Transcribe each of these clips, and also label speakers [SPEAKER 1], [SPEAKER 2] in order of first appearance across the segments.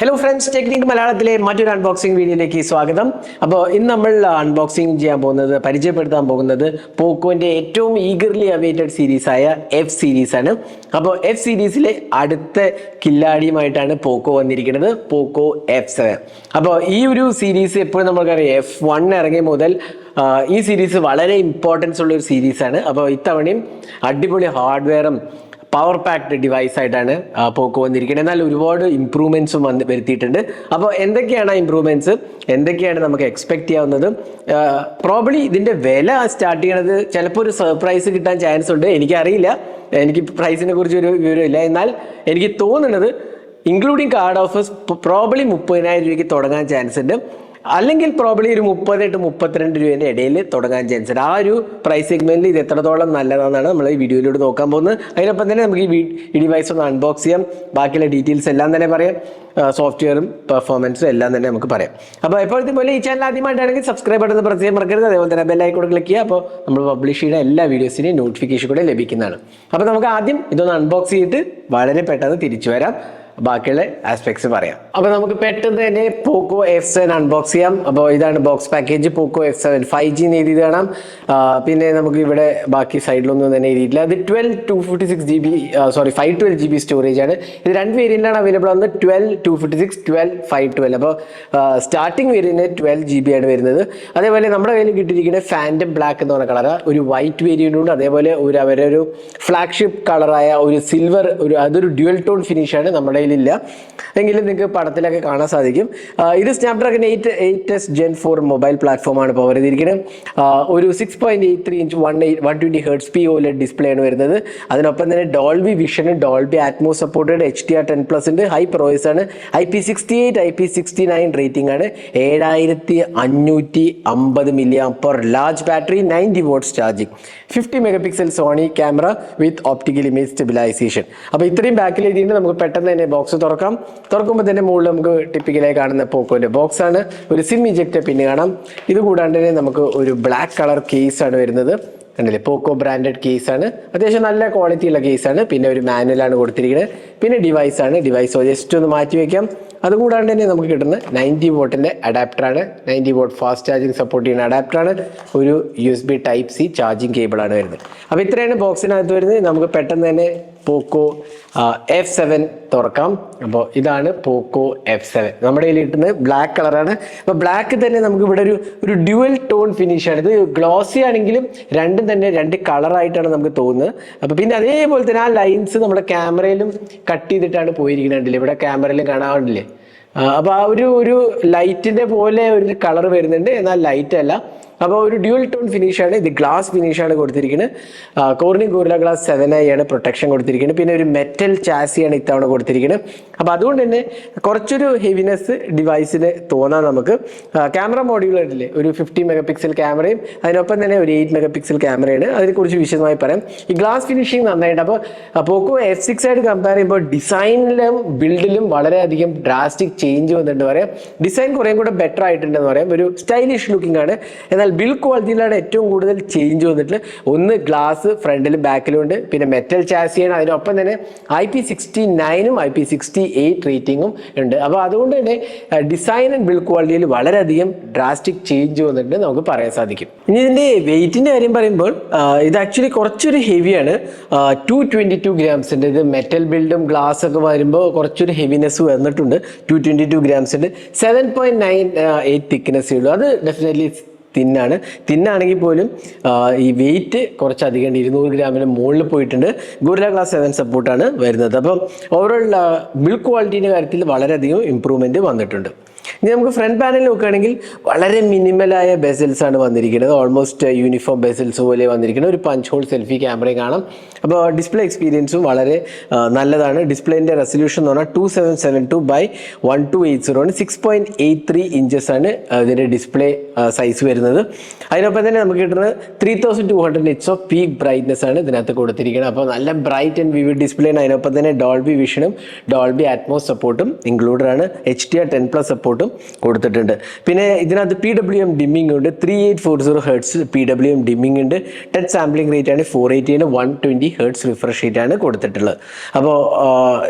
[SPEAKER 1] Hello friends, technique മലയാളത്തിലെ മറ്റൊരു unboxing വീഡിയോയിലേക്ക് സ്വാഗതം. അപ്പോൾ ഇന്ന് നമ്മൾ അൺബോക്സിംഗ് ചെയ്യാൻ പോകുന്നത്, പരിചയപ്പെടുത്താൻ പോകുന്നത് പോക്കോന്റെ ഏറ്റവും ഈഗർലി അവൈറ്റഡ് സീരീസായ എഫ് സീരീസ് ആണ്. അപ്പോൾ എഫ് സീരീസിലെ അടുത്ത കില്ലാടിയുമായിട്ടാണ് പോക്കോ വന്നിരിക്കുന്നത്, പോക്കോ F7. അപ്പോൾ ഈ ഒരു സീരീസ് എപ്പോഴും നമുക്കറിയാം, F1 ഇറങ്ങിയ മുതൽ ഈ സീരീസ് വളരെ ഇമ്പോർട്ടൻസ് ഉള്ള ഒരു സീരീസാണ്. അപ്പോൾ ഇത്തവണയും അടിപൊളി ഹാർഡ്വെയറും പവർ പാക്ഡ് ഡിവൈസ് ആയിട്ടാണ് പോക്കോ വന്നിരിക്കുന്നത്. എന്നാൽ ഒരുപാട് ഇമ്പ്രൂവ്മെന്റ്സും വരുത്തിയിട്ടുണ്ട്. അപ്പോൾ എന്തൊക്കെയാണ് ആ ഇമ്പ്രൂവ്മെന്റ്സ്, എന്തൊക്കെയാണ് നമുക്ക് എക്സ്പെക്ട് ചെയ്യാവുന്നത്? പ്രോബ്ലി ഇതിന്റെ വില സ്റ്റാർട്ട് ചെയ്യണത് ചിലപ്പോൾ ഒരു സർപ്രൈസ് കിട്ടാൻ ചാൻസ് ഉണ്ട്. എനിക്കറിയില്ല, എനിക്ക് പ്രൈസിനെ കുറിച്ച് ഒരു വിവരമില്ല. എന്നാൽ എനിക്ക് തോന്നുന്നത് ഇൻക്ലൂഡിങ് കാർഡ് ഓഫേഴ്സ് പ്രോബ്ലി 30,000 രൂപയ്ക്ക് തുടങ്ങാൻ ചാൻസ് ഉണ്ട്. അല്ലെങ്കിൽ പ്രോബ്ലി ഒരു 30 to 32 രൂപേൻ്റെ ഇടയിൽ തുടങ്ങാൻ ചാൻസ് ഉണ്ട്. ആ ഒരു പ്രൈസ് സെഗ്മെന്റിൽ ഇത് എത്രത്തോളം നല്ലതാണെന്നാണ് നമ്മൾ ഈ വീഡിയോയിലൂടെ നോക്കാൻ പോകുന്നത്. അതിനൊപ്പം തന്നെ നമുക്ക് ഈ ഡിവൈസ് ഒന്ന് അൺബോക്സ് ചെയ്യാം, ബാക്കിയുള്ള ഡീറ്റെയിൽസ് എല്ലാം തന്നെ പറയാം, സോഫ്റ്റ്വെയറും പെർഫോമൻസും എല്ലാം തന്നെ നമുക്ക് പറയാം. അപ്പോൾ എപ്പോഴത്തെ പോലെ ഈ ചാനൽ ആദ്യമായിട്ടാണെങ്കിൽ സബ്സ്ക്രൈബ് ബട്ടൺ പ്രസ് ചെയ്യാൻ മറക്കരുത്. അതേപോലെ തന്നെ ബെല്ലൈക്കൺ ക്ലിക്ക് ചെയ്യുക. അപ്പോൾ നമ്മൾ പബ്ലിഷ് ചെയ്യുന്ന എല്ലാ വീഡിയോസിൻ്റെയും നോട്ടിഫിക്കേഷൻ കൂടെ ലഭിക്കുന്നതാണ്. അപ്പോൾ നമുക്ക് ആദ്യം ഇതൊന്ന് അൺബോക്സ് ചെയ്തിട്ട് വളരെ പെട്ടെന്ന് തിരിച്ചു വരാം, ബാക്കിയുള്ള ആസ്പെക്ട്സ് പറയാം. അപ്പോൾ നമുക്ക് പെട്ടെന്ന് തന്നെ പോക്കോ F7 അൺബോക്സ് ചെയ്യാം. അപ്പോൾ ഇതാണ് ബോക്സ് പാക്കേജ്. പോക്കോ F7 5G എന്ന് എഴുതി കാണാം. പിന്നെ നമുക്ക് ഇവിടെ ബാക്കി സൈഡിലൊന്നും തന്നെ എഴുതിയിട്ടില്ല. അത് 512 GB സ്റ്റോറേജ് ആണ്. ഇത് രണ്ട് വേരിയന്റാണ് അവൈലബിൾ ആണ്, 12 256, 12 512. അപ്പോൾ സ്റ്റാർട്ടിംഗ് വേരിയന്റ് 12 GB ആണ് വരുന്നത്. അതേപോലെ നമ്മുടെ കയ്യിൽ കിട്ടിയിരിക്കുന്നത് ഫാൻറ്റം ബ്ലാക്ക് എന്ന് പറഞ്ഞ കളർ, ഒരു വൈറ്റ് വേരിയന്റ് ഉണ്ട്. അതേപോലെ അവരുടെ ഒരു ഫ്ലാഗ്ഷിപ്പ് കളറായ ഒരു സിൽവർ, അതൊരു ഡ്യുവൽ ടോൺ ഫിനിഷ് ആണ്, നമ്മുടെ ഇല്ല എങ്കിലും നിങ്ങൾക്ക് പടത്തിലൊക്കെ കാണാൻ സാധിക്കും. ഇത് സ്നാപ്ഡ്രാഗൺ 8S Gen 4 മൊബൈൽ പ്ലാറ്റ്ഫോമാണ് പവർ ചെയ്തിരിക്കുന്നത്. ഒരു 6.83 ഇഞ്ച് 120 Hz POLED ഡിസ്പ്ലേ ആണ് വരുന്നത്. അതിനൊപ്പം തന്നെ Dolby vision, Dolby Atmos supported, HDR10+ ഉണ്ട്, ഹൈ പ്രോയ്സ് ആണ്, IP68 IP69 റേറ്റിംഗ് ആണ്, 7550 mAh large battery, 90 watts charging, 50 MP Sony camera with optical image stabilisation. അപ്പോൾ ഇത്രയും ബാക്കിൽ എഴുതിയിട്ട് നമുക്ക് പെട്ടെന്ന് തന്നെ ബോക്സ് തുറക്കുമ്പോൾ തന്നെ മുകളിൽ നമുക്ക് ടിപ്പിക്കലായി കാണുന്ന പോക്കോന്റെ ബോക്സ് ആണ്. ഒരു സിം ഇജക്ടർ പിന്നെ കാണാം. ഇത് കൂടാണ്ട് തന്നെ നമുക്ക് ഒരു ബ്ലാക്ക് കളർ കേസ് ആണ് വരുന്നത്. കണ്ടില്ലേ, പോക്കോ ബ്രാൻഡഡ് കേസ് ആണ്, അത്യാവശ്യം നല്ല ക്വാളിറ്റി ഉള്ള കേസ് ആണ്. പിന്നെ ഒരു മാനുവലാണ് കൊടുത്തിരിക്കുന്നത്. പിന്നെ ഡിവൈസ് ആണ്, ഡിവൈസ് ജസ്റ്റ് ഒന്ന് മാറ്റി വെക്കാം. അതുകൂടാണ്ട് തന്നെ നമുക്ക് കിട്ടുന്ന 90 വാട്ടിൻ്റെ അഡാപ്റ്ററാണ്, 90 വാട്ട് ഫാസ്റ്റ് ചാർജിങ് സപ്പോർട്ട് ചെയ്യുന്ന അഡാപ്റ്ററാണ്. ഒരു USB Type-C ചാർജിങ് കേബിളാണ് വരുന്നത്. അപ്പോൾ ഇത്രയാണ് ബോക്സിനകത്ത് വരുന്നത്. നമുക്ക് പെട്ടെന്ന് തന്നെ പോക്കോ F7 തുറക്കാം. അപ്പോൾ ഇതാണ് പോക്കോ F7. നമ്മുടെ കയ്യിൽ കിട്ടുന്നത് ബ്ലാക്ക് കളറാണ്. അപ്പോൾ ബ്ലാക്ക് തന്നെ നമുക്ക് ഇവിടെ ഒരു ഡ്യുവൽ ടോൺ ഫിനിഷ് ആണ്. ഇത് ഗ്ലോസി ആണെങ്കിലും രണ്ടും തന്നെ രണ്ട് കളറായിട്ടാണ് നമുക്ക് തോന്നുന്നത്. അപ്പോൾ പിന്നെ അതേപോലെ തന്നെ ആ ലൈൻസ് നമ്മുടെ ക്യാമറയിലും കട്ട് ചെയ്തിട്ടാണ് പോയിരിക്കുന്നുണ്ടല്ലേ, ഇവിടെ ക്യാമറയിലും കാണാറുണ്ടല്ലേ. അപ്പോൾ ആ ഒരു ലൈറ്റിൻ്റെ പോലെ ഒരു കളർ വരുന്നുണ്ട്, എന്നാൽ ലൈറ്റ് അല്ല. അപ്പോൾ ഒരു ഡ്യുവൽ ടോൺ ഫിനിഷാണ്. ഇത് ഗ്ലാസ് ഫിനിഷാണ് കൊടുത്തിരിക്കുന്നത്. കോർണിംഗ് ഗോറില്ല ഗ്ലാസ് 7i ആണ് പ്രൊട്ടക്ഷൻ കൊടുത്തിരിക്കുന്നത്. പിന്നെ ഒരു മെറ്റൽ ചാസിയാണ് ഇത്തവണ കൊടുത്തിരിക്കുന്നത്. അപ്പോൾ അതുകൊണ്ട് തന്നെ കുറച്ചൊരു ഹെവിനെസ് ഡിവൈസിന് തോന്നാൻ നമുക്ക്. ക്യാമറ മോഡ്യൂൾ ഉണ്ടല്ലേ, ഒരു 50 MP ക്യാമറയും അതിനൊപ്പം തന്നെ ഒരു 8 MP ക്യാമറയാണ്. അതിനെക്കുറിച്ച് വിശദമായി പറയാം. ഈ ഗ്ലാസ് ഫിനിഷിങ് നന്നായിട്ട്. അപ്പോൾ പോക്കോ F6 ആയിട്ട് കമ്പയർ ചെയ്യുമ്പോൾ ഡിസൈനിലും ബിൽഡിലും വളരെയധികം ഡ്രാസ്റ്റിക് ചേഞ്ച് വന്നിട്ടുണ്ട് പറയാം. ഡിസൈൻ കുറേ കൂടെ ബെറ്റർ ആയിട്ടുണ്ടെന്ന് പറയാം. ഒരു സ്റ്റൈലിഷ് ലുക്കിംഗ് ആണ്. എന്നാൽ ബിൽഡ് ക്വാളിറ്റിയിലാണ് ഏറ്റവും കൂടുതൽ ചേഞ്ച് വന്നിട്ടുള്ളത്. ഒന്ന് ഗ്ലാസ് ഫ്രണ്ടിലും ബാക്കിലും ഉണ്ട്, പിന്നെ മെറ്റൽ ചാസിയാണ്. അതിനൊപ്പം തന്നെ IP69ഉം IP68 റേറ്റിംഗും ഉണ്ട്. അപ്പോൾ അതുകൊണ്ട് തന്നെ ഡിസൈൻ ആൻഡ് ബിൽഡ് ക്വാളിറ്റിയിൽ വളരെയധികം ഡ്രാസ്റ്റിക് ചേഞ്ച് വന്നിട്ടുണ്ട് നമുക്ക് പറയാൻ സാധിക്കും. ഇനി ഇതിൻ്റെ വെയിറ്റിൻ്റെ കാര്യം പറയുമ്പോൾ ഇത് ആക്ച്വലി കുറച്ചൊരു ഹെവിയാണ്, 222 grams ഉണ്ട്. ഇത് മെറ്റൽ ബിൽഡും ഗ്ലാസ് ഒക്കെ വരുമ്പോൾ കുറച്ചൊരു ഹെവിനെസ് വന്നിട്ടുണ്ട്. 222 grams ഉണ്ട്, 7.98 തിക്നെസ് ഉള്ളൂ. അത് ഡെഫിനറ്റ്ലി തിന്നാണെങ്കിൽ പോലും ഈ വെയിറ്റ് കുറച്ചധികം 200 ഗ്രാമിന് മുകളിൽ പോയിട്ടുണ്ട്. ഗോറില്ല ഗ്ലാസ് 7 സപ്പോർട്ടാണ് വരുന്നത്. അപ്പം ഓവറോൾ ബിൽഡ് ക്വാളിറ്റീൻ്റെ കാര്യത്തിൽ വളരെയധികം ഇമ്പ്രൂവ്മെൻറ്റ് വന്നിട്ടുണ്ട്. ഇനി നമുക്ക് ഫ്രണ്ട് പാനൽ നോക്കുകയാണെങ്കിൽ വളരെ മിനിമലായ ബെസൽസ് ആണ് വന്നിരിക്കുന്നത്. ഓൾമോസ്റ്റ് യൂണിഫോം ബെസൽസ് പോലെ വന്നിരിക്കുന്നത്. ഒരു പഞ്ച് ഹോൾ സെൽഫി ക്യാമറയും കാണാം. അപ്പോൾ ഡിസ്പ്ലേ എക്സ്പീരിയൻസും വളരെ നല്ലതാണ്. ഡിസ്പ്ലേൻ്റെ റെസൊല്യൂഷൻ എന്ന് പറഞ്ഞാൽ 2772/1280 ആണ്. 6.83 ഇഞ്ചസ് ആണ് ഇതിൻ്റെ ഡിസ്പ്ലേ സൈസ് വരുന്നത്. അതിനൊപ്പം തന്നെ നമുക്ക് കിട്ടുന്നത് 3200 nits ഓഫ് പീക്ക് ബ്രൈറ്റ്നസ് ആണ് ഇതിനകത്ത് കൊടുത്തിരിക്കുന്നത്. അപ്പോൾ നല്ല ബ്രൈറ്റ് ആൻഡ് വിവിഡ് ഡിസ്പ്ലേ ആണ്. അതിനൊപ്പം തന്നെ ഡോൾബി വിഷനും ഡോൾബി ആറ്റ്മോസ് സപ്പോർട്ടും ഇൻക്ലൂഡഡ് ആണ്. HDR10+ സപ്പോർട്ടും കൊടുത്തിട്ടുണ്ട്. പിന്നെ ഇതിനകത്ത് PWM ഡിമ്മിംഗ് ഉണ്ട്, 3840 Hz PWM ഡിമ്മിംഗ് ഉണ്ട്. ടച്ച് സാമ്പിളിംഗ് റേറ്റ് ആണ് 480 ആണ്, 120 Hz റിഫ്രഷ് റേറ്റ് ആണ് കൊടുത്തിട്ടുള്ളത്. അപ്പോൾ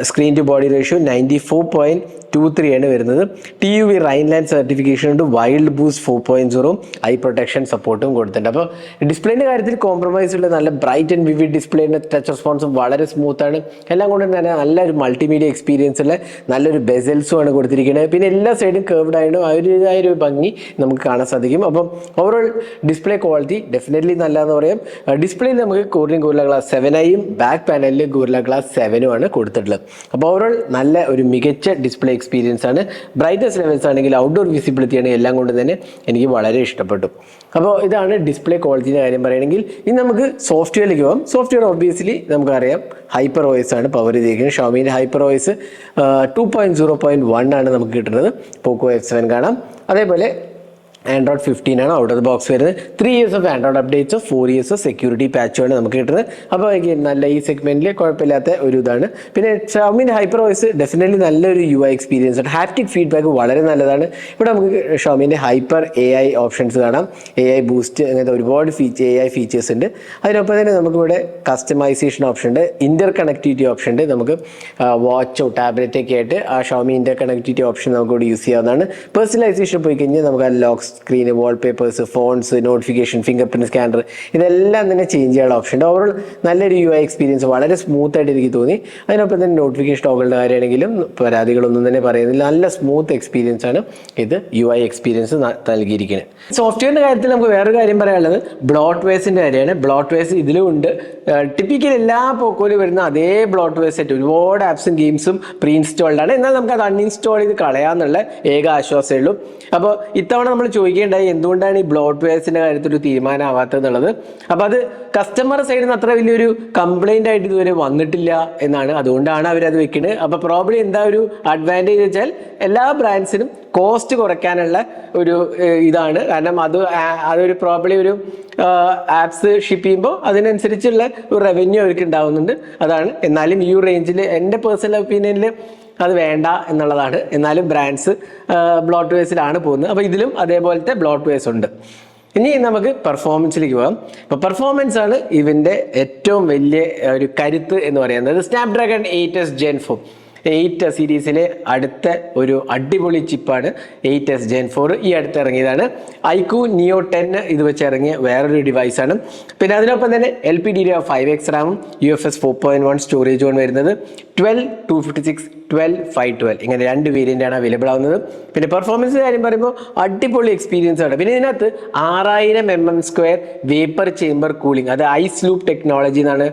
[SPEAKER 1] സ്ക്രീൻ ടു ബോഡി റേഷ്യോ 94.2 2.3 ആണ് വരുന്നത്. TUV റൈൻലാൻഡ് സർട്ടിഫിക്കേഷൻ ഉണ്ട്, വൈൽഡ് ബൂസ്റ്റ് 4.0 ഐ പ്രൊട്ടക്ഷൻ സപ്പോർട്ടും കൊടുത്തിട്ടുണ്ട്. അപ്പോൾ ഡിസ്പ്ലേൻ്റെ കാര്യത്തിൽ കോംപ്രമൈസ് ഉള്ള നല്ല ബ്രൈറ്റ് ആൻഡ് വിവിഡ് ഡിസ്പ്ലേൻ്റെ ടച്ച് റെസ്പോൺസും വളരെ സ്മൂത്താണ്. എല്ലാം കൊണ്ട് തന്നെ നല്ലൊരു മൾട്ടിമീഡിയ എക്സ്പീരിയൻസ് ഉള്ള നല്ലൊരു ബെസൽസും ആണ് കൊടുത്തിരിക്കുന്നത്. പിന്നെ എല്ലാ സൈഡും കേർവ്ഡ് ആയതുകൊണ്ട് അതിൻ്റെതായ ഒരു ഭംഗി നമുക്ക് കാണാൻ സാധിക്കും. അപ്പം ഓവറോൾ ഡിസ്പ്ലേ ക്വാളിറ്റി ഡെഫിനറ്റ്ലി നല്ലതെന്ന് പറയാം. ഡിസ്പ്ലേയിൽ നമുക്ക് Corning gorilla glass 7i back പാനലിൽ ഗോറില്ല ഗ്ലാസ് 7 ആണ് കൊടുത്തിട്ടുള്ളത്. അപ്പോൾ ഓവറോൾ നല്ല ഒരു മികച്ച ഡിസ്പ്ലേ എക്സ്പീരിയൻസ് ആണ്. ബ്രൈറ്റ്നസ് ലെവൽസ് ആണെങ്കിൽ ഔട്ട്ഡോർ വിസിബിലിറ്റി ആണ്, എല്ലാം കൊണ്ട് തന്നെ എനിക്ക് വളരെ ഇഷ്ടപ്പെട്ടു. അപ്പോൾ ഇതാണ് ഡിസ്പ്ലേ ക്വാളിറ്റിയുടെ കാര്യം പറയുകയാണെങ്കിൽ. ഇനി നമുക്ക് സോഫ്റ്റ്വെയറിലേക്ക് പോകാം. സോഫ്റ്റ്വെയർ ഒബ്വിയസ്ലി നമുക്കറിയാം HyperOS ആണ് പവർ ചെയ്തിരിക്കുന്നത്. ഷോമിൻ്റെ HyperOS 2.0.1 ആണ് നമുക്ക് കിട്ടുന്നത്. പോക്കോ F7 കാണാം. അതേപോലെ Android 15 ആണ് ഔട്ട് ഓഫ് ദ ബോക്സ് വരുന്നത്. 3 years ഓഫ് ആൻഡ്രോയിഡ് അപ്ഡേറ്റ്സും 4 years ഓഫ് സെക്യൂരിറ്റി പാച്ചുമാണ് നമുക്ക് കിട്ടുന്നത്. അപ്പോൾ നല്ല ഈ സെഗ്മെന്റിൽ കുഴപ്പമില്ലാത്ത ഒരു ഇതാണ്. പിന്നെ ഷോമിൻ്റെ HyperOS ഡെഫിനറ്റ്ലി നല്ലൊരു UI എക്സ്പീരിയൻസ് ആണ്. ഹാപ്റ്റിക് ഫീഡ്ബാക്ക് വളരെ നല്ലതാണ്. ഇവിടെ നമുക്ക് ഷോമിൻ്റെ Hyper AI ഓപ്ഷൻസ് കാണാം. AI ബൂസ്റ്റ് അങ്ങനത്തെ ഒരുപാട് AI ഫീച്ചേഴ്സ് ഉണ്ട്. അതിനൊപ്പം തന്നെ നമുക്കിവിടെ കസ്റ്റമൈസേഷൻ ഓപ്ഷൻ ഉണ്ട്, ഇന്റർ കണക്ടിവിറ്റി ഓപ്ഷൻ ഉണ്ട്. നമുക്ക് വാച്ചോ ടാബ്ലറ്റ് ഒക്കെ ആയിട്ട് ആ ഷോമി ഇന്റർ കണക്ടിവിറ്റി ഓപ്ഷൻ നമുക്ക് ഇവിടെ യൂസ് ചെയ്യാവുന്നതാണ്. പേഴ്സണലൈസേഷൻ പോയി കഴിഞ്ഞാൽ നമുക്ക് ആ lock screen, wallpapers, phones, notification, finger print scanner ഇതെല്ലാം തന്നെ ചേഞ്ച് ചെയ്യാനുള്ള ഓപ്ഷൻ ഉണ്ട്. ഓവറോൾ നല്ലൊരു UI എക്സ്പീരിയൻസ് വളരെ സ്മൂത്ത് ആയിട്ട് എനിക്ക് തോന്നി. അതിനൊപ്പം തന്നെ നോട്ടിഫിക്കേഷൻ ടോഗിളുടെ കാര്യമാണെങ്കിലും പരാതികളൊന്നും തന്നെ പറയുന്നില്ല. നല്ല സ്മൂത്ത് എക്സ്പീരിയൻസ് ആണ് ഇത് UI എക്സ്പീരിയൻസ് നൽകിയിരിക്കുന്നത്. സോഫ്റ്റ്വെയറിന്റെ കാര്യത്തിൽ നമുക്ക് വേറൊരു കാര്യം പറയാനുള്ളത് ബ്ലോട്ട്വെയർസിന്റെ കാര്യമാണ്. ബ്ലോട്ട്വെയർസ് ഇതിലും ഉണ്ട്. ടിപ്പിക്കൽ എല്ലാ പോക്കോയിലും വരുന്ന അതേ ബ്ലോട്ട്വെയർ സെറ്റ് ഒരുപാട് ആപ്സും ഗെയിംസും പ്രീ ഇൻസ്റ്റാൾഡ് ആണ്. എന്നാൽ നമുക്ക് അത് അൺഇൻസ്റ്റാൾ ചെയ്ത് കളയാന്നുള്ള ഏക ആശ്വാസമേ ഉള്ളൂ. അപ്പോൾ ഇത്തവണ നമ്മൾ ചോദിക്കേണ്ടായി എന്തുകൊണ്ടാണ് ഈ ബ്ലോട്ട്വെയർസിന്റെ കാര്യത്തിൽ ഒരു തീരുമാനമാവാത്തത് എന്നുള്ളത്. അപ്പോൾ അത് കസ്റ്റമർ സൈഡിൽ നിന്ന് അത്ര വലിയൊരു കംപ്ലൈന്റ് ആയിട്ട് ഇതുവരെ വന്നിട്ടില്ല എന്നാണ്. അതുകൊണ്ടാണ് അവരത് വെക്കുന്നത്. അപ്പോൾ പ്രോബ്ലി എന്താ ഒരു അഡ്വാൻറ്റേജ് വെച്ചാൽ എല്ലാ ബ്രാൻഡ്സിനും കോസ്റ്റ് കുറയ്ക്കാനുള്ള ഒരു ഇതാണ്. കാരണം അതൊരു പ്രോബ്ലി ഒരു ആപ്സ് ഷിപ്പ് ചെയ്യുമ്പോൾ അതിനനുസരിച്ചുള്ള ഒരു റവന്യൂ അവർക്ക് ഉണ്ടാവുന്നുണ്ട്. അതാണ്. എന്നാലും ഈ റേഞ്ചിൽ എൻ്റെ പേഴ്സണൽ ഒപ്പീനിയനിൽ അത് വേണ്ട എന്നുള്ളതാണ്. എന്നാലും ബ്രാൻഡ്സ് ബ്ലോട്ട്വെയർസിലാണ് പോകുന്നത്. അപ്പോൾ ഇതിലും അതേപോലത്തെ ബ്ലോട്ട്വെയർസ് ഉണ്ട്. ഇനി നമുക്ക് പെർഫോമൻസിലേക്ക് പോകാം. അപ്പോൾ പെർഫോമൻസ് ആണ് ഇതിൻ്റെ ഏറ്റവും വലിയ ഒരു കരുത്ത് എന്ന് പറയുന്നത്. സ്നാപ്ഡ്രാഗൺ 8s Gen 4 8 സീരീസിലെ അടുത്ത ഒരു അടിപൊളി ചിപ്പാണ് 8s Gen 4. ഈ അടുത്ത് ഇറങ്ങിയതാണ്. iQOO Neo 10 ഇത് വെച്ച് ഇറങ്ങിയ വേറൊരു ഡിവൈസാണ്. പിന്നെ അതിനൊപ്പം തന്നെ LPDDR5X റാമും UFS 4.1 സ്റ്റോറേജുമാണ് വരുന്നത്. 12 256 12 512 ഇങ്ങനെ 2 വേരിയൻ്റാണ് അവൈലബിൾ ആവുന്നത്. പിന്നെ പെർഫോമൻസ് കാര്യം പറയുമ്പോൾ അടിപൊളി എക്സ്പീരിയൻസ് ആണ്. പിന്നെ ഇതിനകത്ത് 6000 mm² വേപ്പർ ചേംബർ കൂളിംഗ്, അത് ഐസ് ലൂപ്പ് ടെക്നോളജി എന്നാണ്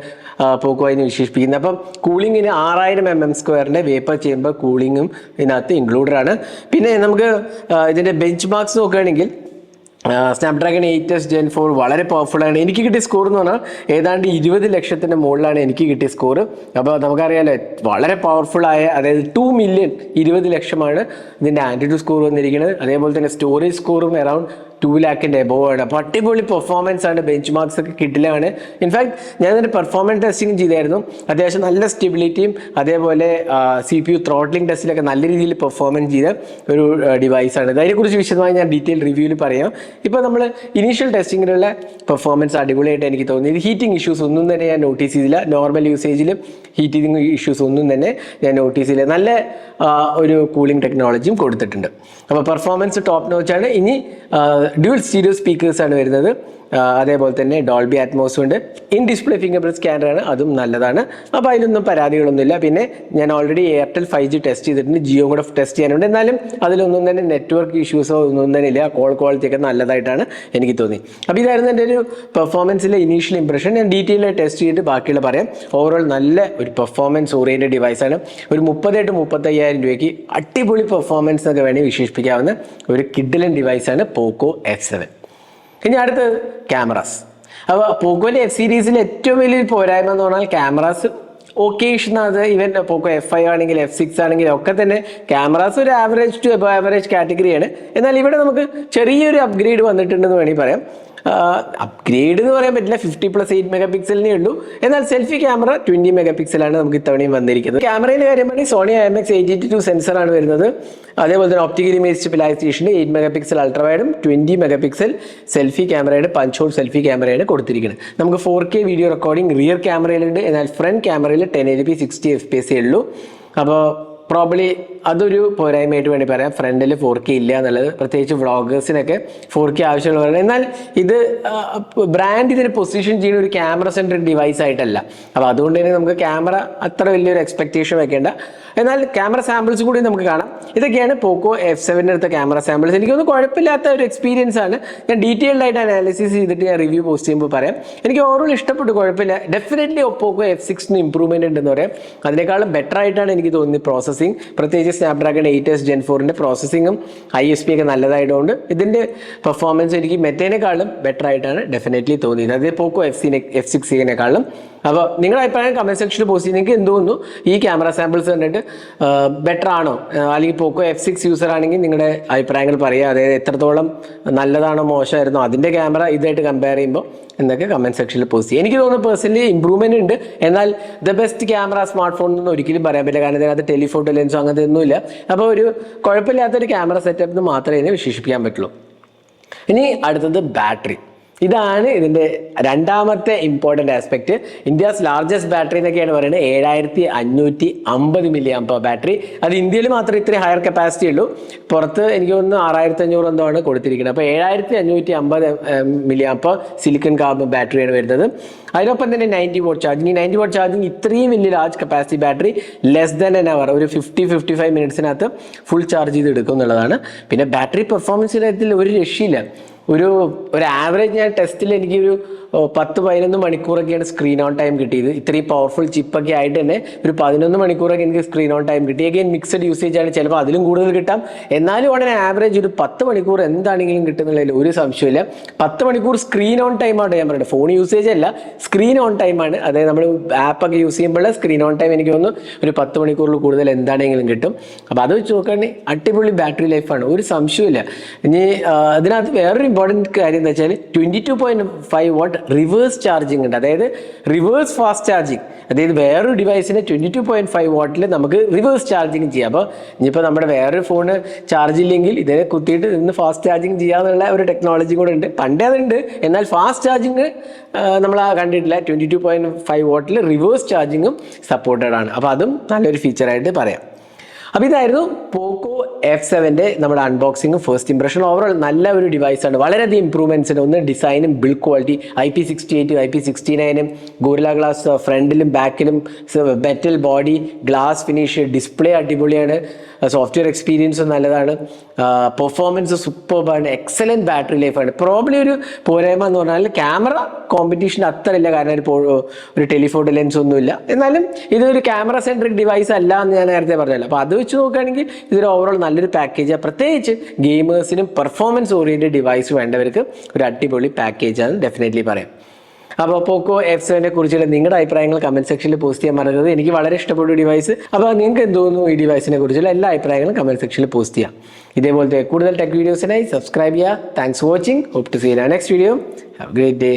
[SPEAKER 1] പോക്കോ അതിന് വിശേഷിപ്പിക്കുന്നത്. അപ്പം കൂളിങ്ങിന് 6000 mm² വേപ്പർ ചേംബർ കൂളിങ്ങും ഇതിനകത്ത് ഇൻക്ലൂഡഡ് ആണ്. പിന്നെ നമുക്ക് ഇതിൻ്റെ ബെഞ്ച് മാർക്സ് നോക്കുകയാണെങ്കിൽ സ്നാപ്ഡ്രാഗൺ 8s Gen 4 വളരെ പവർഫുൾ ആണ്. എനിക്ക് കിട്ടിയ സ്കോർ എന്ന് പറഞ്ഞാൽ ഏതാണ്ട് 20 ലക്ഷത്തിൻ്റെ മുകളിലാണ് എനിക്ക് കിട്ടിയ സ്കോർ. അപ്പോൾ നമുക്കറിയാലോ വളരെ പവർഫുൾ ആയ, അതായത് 2 മില്യൺ 20 ലക്ഷമാണ് ഇതിൻ്റെ ആൻഡ്രോയിഡ് സ്കോർ വന്നിരിക്കുന്നത്. അതേപോലെ തന്നെ സ്റ്റോറേജ് സ്കോറും അറൗണ്ട് 2 lakhിൻ്റെ എബോവ് ആണ്. അപ്പോൾ അടിപൊളി പെർഫോമൻസ് ആണ്. ബെഞ്ച് മാർക്സ് ഒക്കെ കിട്ടിലാണ്. ഇൻഫാക്ട് ഞാൻ ഇതിൻ്റെ പെർഫോമൻസ് ടെസ്റ്റിംഗ് ചെയ്തായിരുന്നു. അത്യാവശ്യം നല്ല സ്റ്റെബിലിറ്റിയും അതേപോലെ CPU ത്രോട്ട്ലിംഗ് ടെസ്റ്റിലൊക്കെ നല്ല രീതിയിൽ പെർഫോമൻസ് ചെയ്ത ഒരു ഡിവൈസാണ്. അതിനെക്കുറിച്ച് വിശദമായി ഞാൻ ഡീറ്റെയിൽ റിവ്യൂവിൽ പറയാം. ഇപ്പോൾ നമ്മൾ ഇനീഷ്യൽ ടെസ്റ്റിങ്ങിലുള്ള പെർഫോമൻസ് അടിപൊളിയായിട്ട് എനിക്ക് തോന്നി. ഇത് ഹീറ്റിംഗ് ഇഷ്യൂസ് ഒന്നും തന്നെ ഞാൻ നോട്ടീസ് ചെയ്തില്ല. നോർമൽ യൂസേജിൽ ഹീറ്റിംഗ് ഇഷ്യൂസ് ഒന്നും തന്നെ ഞാൻ നോട്ടീസ് ചെയ്തില്ല. നല്ല ഒരു കൂളിംഗ് ടെക്നോളജിയും കൊടുത്തിട്ടുണ്ട്. അപ്പോൾ പെർഫോമൻസ് ടോപ്പ് നോച്ചാണ്. ഇനി ഡ്യുവൽ സ്റ്റീരിയോ സ്പീക്കേഴ്സാണ് വരുന്നത്. അതേപോലെ തന്നെ ഡോൾബി അറ്റ്മോസും ഉണ്ട്. ഇൻ ഡിസ്പ്ലേ ഫിംഗർ പ്രിന്റ് സ്കാനറാണ്, അതും നല്ലതാണ്. അപ്പോൾ അതിലൊന്നും പരാതികളൊന്നുമില്ല. പിന്നെ ഞാൻ ഓൾറെഡി എയർടെൽ 5G ടെസ്റ്റ് ചെയ്തിട്ടുണ്ട്, ജിയോ കൂടെ ടെസ്റ്റ് ചെയ്യാനുണ്ട്. എന്നാലും അതിലൊന്നും തന്നെ നെറ്റ്വർക്ക് ഇഷ്യൂസോ ഒന്നും തന്നെ ഇല്ല. കോൾ ക്വാളിറ്റി ഒക്കെ നല്ലതായിട്ടാണ് എനിക്ക് തോന്നി. അപ്പോൾ ഇതായിരുന്നു എൻ്റെ ഒരു പെർഫോമൻസിലെ ഇനീഷ്യൽ ഇംപ്രഷൻ. ഞാൻ ഡീറ്റെയിൽ ആയി ടെസ്റ്റ് ചെയ്തിട്ട് ബാക്കിയുള്ള പറയാം. ഓവറോൾ നല്ല ഒരു പെർഫോമൻസ് ഓറിയൻറ്റഡ് ഡിവൈസാണ്. ഒരു 30,000 to 35,000 രൂപയ്ക്ക് അടിപൊളി പെർഫോമൻസ് എന്നൊക്കെ വേണമെങ്കിൽ വിശേഷിപ്പിക്കാവുന്ന ഒരു കിഡിലൻ ഡിവൈസാണ് പോക്കോ F7. ഇനി അടുത്തത് ക്യാമറാസ്. അപ്പോൾ പോക്കോയിലെ F സീരീസിൽ ഏറ്റവും വലിയൊരു പോരായ്മ എന്ന് പറഞ്ഞാൽ ക്യാമറാസ് ഓക്കേഷനാണ്. ഈവൻ പോക്കോ F5 ആണെങ്കിൽ F6 ആണെങ്കിലും ഒക്കെ തന്നെ ക്യാമറാസ് ഒരു ആവറേജ് ടു എബോ ആവറേജ് കാറ്റഗറിയാണ്. എന്നാൽ ഇവിടെ നമുക്ക് ചെറിയൊരു അപ്ഗ്രേഡ് വന്നിട്ടുണ്ടെന്ന് വേണമെങ്കിൽ പറയാം. അപ്ഗ്രേഡ് എന്ന് പറയാൻ പറ്റില്ല, 50+8 മെഗാപിക്സലിനേ ഉള്ളൂ. എന്നാൽ സെൽഫി ക്യാമറ 20 മെഗാപിക്സലാണ് നമുക്ക് ഇത്തവണയും വന്നിരിക്കുന്നത്. ക്യാമറയുടെ കാര്യമാണെങ്കിൽ സോണി IMX882 സെൻസറാണ് വരുന്നത്. അതേപോലെ തന്നെ ഒപ്റ്റിക്കൽ ഇമേജ് സ്റ്റെബിലൈസേഷന് 8 മെഗാപിക്സൽ അൾട്രാവൈഡും 20 മെഗാപിക്സൽ സെൽഫി ക്യാമറയുടെ പഞ്ച് ഹോൾ സെൽഫി ക്യാമറയാണ് കൊടുത്തിരിക്കുന്നത്. നമുക്ക് 4K വീഡിയോ റെക്കോർഡിംഗ് റിയർ ക്യാമറയിലുണ്ട്. എന്നാൽ ഫ്രണ്ട് ക്യാമറയിൽ 1080p 60 FPS ഉള്ളൂ. അപ്പോൾ പ്രോബ്ലി അതൊരു പോരായ്മയായിട്ട് വേണ്ടി പറയാം. ഫ്രണ്ടിൽ 4K ഇല്ല എന്നുള്ളത്, പ്രത്യേകിച്ച് വ്ളോഗേഴ്സിനൊക്കെ 4K ആവശ്യമുള്ളവരാണ്. എന്നാൽ ഇത് ബ്രാൻഡ് ഇതിനെ പൊസിഷൻ ചെയ്യുന്ന ഒരു ക്യാമറ സെൻട്രിക് ഡിവൈസ് ആയിട്ടല്ല. അപ്പോൾ അതുകൊണ്ട് തന്നെ നമുക്ക് ക്യാമറ അത്ര വലിയൊരു എക്സ്പെക്ടേഷൻ വെക്കേണ്ട. എന്നാൽ ക്യാമറ സാമ്പിൾസ് കൂടി നമുക്ക് കാണാം. ഇതൊക്കെയാണ് പോക്കോ F7 എടുത്ത ക്യാമറ സാമ്പിൾസ്. എനിക്കൊന്നും കുഴപ്പമില്ലാത്ത ഒരു എക്സ്പീരിയൻസ് ആണ്. ഞാൻ ഡീറ്റെയിൽഡ് ആയിട്ട് അനാലിസിസ് ചെയ്തിട്ട് ഞാൻ റിവ്യൂ പോസ്റ്റ് ചെയ്യുമ്പോൾ പറയാം. എനിക്ക് ഓവറോൾ ഇഷ്ടപ്പെട്ടു, കുഴപ്പമില്ല. ഡെഫിനറ്റ്ലി പോക്കോ F6 ഇംപ്രൂവ്മെന്റ് ഉണ്ടെന്ന് പറയാം. അതിനേക്കാളും ബെറ്റർ ആയിട്ടാണ് എനിക്ക് തോന്നുന്നത് പ്രോസസ്സിംഗ്. പ്രത്യേകിച്ച് സ്നാപ്ഡ്രാഗൺ 8s Gen 4 പ്രോസസ്സിങ്ങും ISP ഒക്കെ നല്ലതായതുകൊണ്ട് ഇതിന്റെ പെർഫോമൻസ് എനിക്ക് മെറ്റേനേക്കാളും ബെറ്റർ ആയിട്ടാണ് ഡെഫിനറ്റ്ലി തോന്നിയത്, അതായത് പോക്കോ F6 അപ്പോൾ നിങ്ങളുടെ അഭിപ്രായം കമന്റ് സെക്ഷനിൽ പോസ്റ്റ് ചെയ്ത് നിങ്ങൾക്ക് എന്ത് തോന്നുന്നു? ഈ ക്യാമറ സാമ്പിൾസ് കണ്ടിട്ട് ബെറ്റർ ആണോ, അല്ലെങ്കിൽ പോക്കോ F6 യൂസർ ആണെങ്കിൽ നിങ്ങളുടെ അഭിപ്രായങ്ങൾ പറയുക. അതായത് എത്രത്തോളം നല്ലതാണോ മോശമായിരുന്നോ അതിൻ്റെ ക്യാമറ ഇതായിട്ട് കമ്പയർ ചെയ്യുമ്പോൾ എന്നൊക്കെ കമന്റ് സെക്ഷനിൽ പോസ്റ്റ് ചെയ്യുക. എനിക്ക് തോന്നുന്നു പേഴ്സണലി ഇംപ്രൂവ്മെന്റ് ഉണ്ട്. എന്നാൽ the best camera smart phone എന്നൊന്നും ഒരിക്കലും പറയാൻ പറ്റില്ല, കാരണം ഇതിനകത്ത് ടെലിഫോട്ടോ ലെൻസോ അങ്ങനത്തെ ഒന്നുമില്ല. അപ്പോൾ ഒരു കുഴപ്പമില്ലാത്തൊരു ക്യാമറ സെറ്റപ്പ് എന്ന് മാത്രമേ ഇതിനെ വിശേഷിപ്പിക്കാൻ പറ്റുള്ളൂ. ഇനി അടുത്തത് ബാറ്ററി. ഇതാണ് ഇതിൻ്റെ രണ്ടാമത്തെ important aspect. India's largest battery എന്നൊക്കെയാണ് പറയുന്നത്. 7550 mAh ബാറ്ററി. അത് ഇന്ത്യയിൽ മാത്രമേ ഇത്രയും ഹയർ കപ്പാസിറ്റി ഉള്ളൂ. പുറത്ത് എനിക്ക് തോന്നുന്നു 6500 എന്തോ ആണ് കൊടുത്തിരിക്കുന്നത്. അപ്പോൾ 7550 mAh സിലിക്കൺ കാർബൺ ബാറ്ററിയാണ് വരുന്നത്. അതിനൊപ്പം തന്നെ 90 watt ചാർജിങ്. ഈ 90 watt ചാർജിങ് ഇത്രയും വലിയ large capacity battery less than an hour, ഒരു 50-55 മിനിറ്റ്സിനകത്ത് ഫുൾ ചാർജ് ചെയ്ത് എടുക്കും എന്നുള്ളതാണ്. പിന്നെ ബാറ്ററി പെർഫോമൻസിൻ്റെ കാര്യത്തിൽ ഒരു രക്ഷയില്ല. ഒരു ആവറേജ് ഞാൻ ടെസ്റ്റിൽ എനിക്കൊരു 10-11 മണിക്കൂറൊക്കെയാണ് സ്ക്രീൻ ഓൺ ടൈം കിട്ടിയത്. ഇത്രയും പവർഫുൾ ചിപ്പൊക്കെ ആയിട്ട് തന്നെ ഒരു 11 മണിക്കൂറൊക്കെ എനിക്ക് സ്ക്രീൻ ഓൺ ടൈം കിട്ടി. അഗൈൻ മിക്സഡ് യൂസേജ് ആണ്, ചിലപ്പോൾ അതിലും കൂടുതൽ കിട്ടാം. എന്നാലും ഉടനെ ആവറേജ് ഒരു 10 മണിക്കൂർ എന്താണെങ്കിലും കിട്ടുന്നുള്ളതിൽ ഒരു സംശയമില്ല. 10 മണിക്കൂർ സ്ക്രീൻ ഓൺ ടൈമാണ് ഞാൻ പറയുന്നത്, ഫോൺ യൂസേജ് അല്ല, സ്ക്രീൻ ഓൺ ടൈമാണ്. അതായത് നമ്മൾ ആപ്പൊക്കെ യൂസ് ചെയ്യുമ്പോൾ സ്ക്രീൻ ഓൺ ടൈം എനിക്ക് തോന്നുന്നു ഒരു 10 മണിക്കൂറിൽ കൂടുതൽ എന്താണെങ്കിലും കിട്ടും. അപ്പോൾ അത് വെച്ച് നോക്കുകയാണെങ്കിൽ അടിപൊളി ബാറ്ററി ലൈഫാണ്, ഒരു സംശയമില്ല. ഇനി അതിനകത്ത് വേറൊരു ഇമ്പോർട്ടൻറ്റ് കാര്യം എന്താ വെച്ചാൽ 22.5 watt റിവേഴ്സ് ചാർജിങ് ഉണ്ട്. അതായത് റിവേഴ്സ് ഫാസ്റ്റ് ചാർജിങ്, അതായത് വേറൊരു ഡിവൈസിന് 22.5 വാട്ടിൽ നമുക്ക് റിവേഴ്സ് ചാർജിങ് ചെയ്യാം. അപ്പോൾ ഇനിയിപ്പോൾ നമ്മുടെ വേറൊരു ഫോണ് ചാർജ് ഇല്ലെങ്കിൽ ഇതിനെ കുത്തിയിട്ട് നിന്ന് ഫാസ്റ്റ് ചാർജിങ് ചെയ്യാന്നുള്ള ഒരു ടെക്നോളജി കൂടെ ഉണ്ട്. പണ്ടേ അതുണ്ട്, എന്നാൽ ഫാസ്റ്റ് ചാർജിങ് നമ്മൾ കണ്ടിട്ടില്ല. 22.5 വാട്ടിൽ റിവേഴ്സ് ചാർജിങ്ങും സപ്പോർട്ടഡ് ആണ്. അപ്പോൾ അതും നല്ലൊരു ഫീച്ചറായിട്ട് പറയാം. അപ്പോൾ ഇതായിരുന്നു പോക്കോ F7 നമ്മുടെ അൺബോക്സിങ്ങും ഫസ്റ്റ് ഇംപ്രഷൻ. ഓവറോൾ നല്ല ഒരു ഡിവൈസാണ്, വളരെയധികം ഇംപ്രൂവ്മെൻറ്റ്സ് ഉണ്ട്. ഒന്ന് ഡിസൈനും build quality, IP68 IP69 gorilla glass ഫ്രണ്ടിലും ബാക്കിലും, metal body, glass finish, display അടിപൊളിയാണ്, സോഫ്റ്റ്വെയർ എക്സ്പീരിയൻസും നല്ലതാണ്, പെർഫോമൻസ് സൂപ്പർബാണ്, എക്സലൻറ്റ് ബാറ്ററി ലൈഫാണ്. പ്രോബ്ലി ഒരു പോരായ്മ എന്ന് പറഞ്ഞാൽ ക്യാമറ കോമ്പറ്റീഷൻ അത്ര ഇല്ല, കാരണം ഒരു ടെലിഫോട്ടോ ലെൻസ് ഒന്നുമില്ല. എന്നാലും ഇതൊരു ക്യാമറ സെൻട്രിക് ഡിവൈസ് അല്ല എന്ന് ഞാൻ നേരത്തെ പറഞ്ഞല്ലോ. അപ്പോൾ അത് വെച്ച് നോക്കുകയാണെങ്കിൽ ഇതൊരു ഓവറോൾ നല്ലൊരു പാക്കേജാണ്. പ്രത്യേകിച്ച് ഗെയിമേഴ്സിനും പെർഫോമൻസ് ഓറിയൻറ്റഡ് ഡിവൈസ് വേണ്ടവർക്ക് ഒരു അടിപൊളി പാക്കേജാണ് ഡെഫിനറ്റ്ലി പറയാം. അപ്പോൾ പോക്കോ F7 കുറിച്ചുള്ള നിങ്ങളുടെ അഭിപ്രായങ്ങൾ കമന്റ് സെക്ഷനിൽ പോസ്റ്റ് ചെയ്യാൻ മറക്കരുത്. എനിക്ക് വളരെ ഇഷ്ടപ്പെട്ട ഡിവൈസ്. അപ്പോൾ നിങ്ങൾക്ക് എന്ത് തോന്നുന്നു ഈ ഡിവൈസിനെ കുറിച്ചുള്ള എല്ലാ അഭിപ്രായങ്ങളും കമന്റ് സെക്ഷനിൽ പോസ്റ്റ് ചെയ്യാം. ഇതേപോലത്തെ കൂടുതൽ ടെക് വീഡിയോസിനായി സബ്സ്ക്രൈബ് ചെയ്യുക. Thanks for watching. Hope to see you next video. Have a great day.